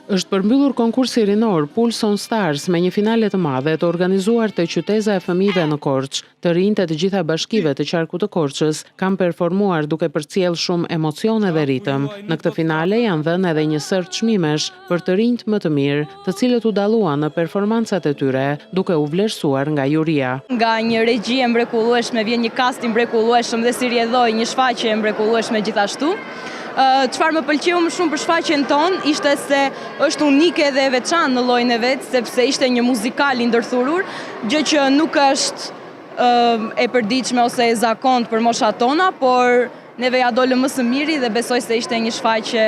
Është përmbyllur konkursi rinor Pulse on Stars me një finale të madhe të organizuar te qyteza e fëmijëve në Korçë. Të rinjtë e të gjitha bashkive të qarkut të Korçës kanë performuar duke përcjell shumë emocione dhe ritëm. Në këtë finale janë dhënë edhe një sër çmimesh për të rinjtë më të mirë, të cilët u dalluan në performancat e tyre, duke u vlerësuar nga juria. Nga një regji e mrekullueshme vjen një casting mrekullueshëm dhe si rrjedhoi një shfaqje e mrekullueshme gjithashtu. Çfarë më pëlqeu më shumë për shfaqjen tonë ishte se është unike dhe e veçantë në llojin e vet, sepse ishte një muzikal i ndërthurur, gjë që nuk është e përditshme ose e zakontë për moshat tona, por neve ja dolëm më së miri dhe besoj se ishte një shfaqje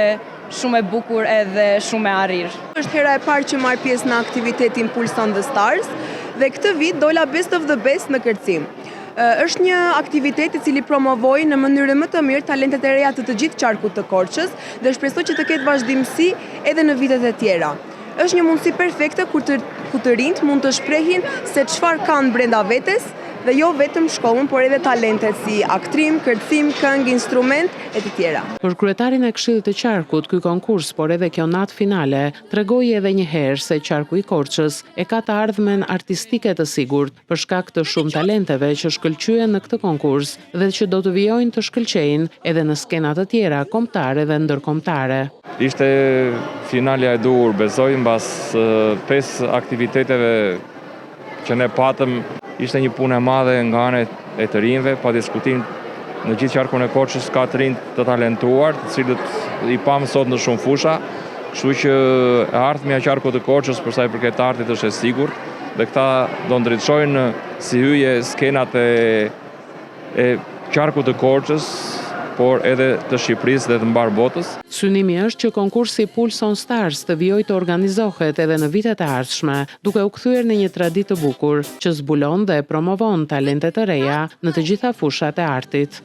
shumë e bukur edhe shumë e arrir. Është hera e parë që marr pjesë në aktivitetin Pulse on the Stars dhe këtë vit dola Best of the Best në kërcim. Është një aktivitet i cili promovoi në mënyrë më të mirë talentet e reja të gjithë qarkut të Korçës dhe shpresoj që të ketë vazhdimsi edhe në vitet e tjera. Është një mundësi perfekte ku të rinjt mund të shprehin se çfarë kanë brenda vetes dhe jo vetëm shkollën, por edhe talentet si aktrim, kërcim, këngë, instrument e të tjera. Për kryetarin e Këshillit të Qarkut, ky konkurs, por edhe kjo natë finale, tregoi edhe një herë se Qarku i Korçës e ka të ardhmen artistike të sigurt për shkak të shumë talenteve që shkëlqyen në këtë konkurs dhe që do të vijojnë të shkëlqejnë edhe në skena të tjera kombëtare dhe ndërkombëtare. Ishte finalja e duhur, besoj, mbas 5 aktiviteteve që ne patëm. Ishte një punë e madhe nga ana e të rinjve, pa diskutim në gjithë qarkun e Korçës ka të rinj të talentuar, të cilët i pam sot në shumë fusha, kështu që e ardhmja e qarkut të Korçës për sa i përket artit është e sigurt dhe këta do ndriçojnë si hyje skenat e qarkut të Korçës, por edhe të Shqipërisë dhe të mbar botës. Synimi është që konkursi Pulse on Stars të vijojë të organizohet edhe në vitet e ardhshme, duke u kthyer në një traditë të bukur që zbulon dhe promovon talentet e reja në të gjitha fushat e artit.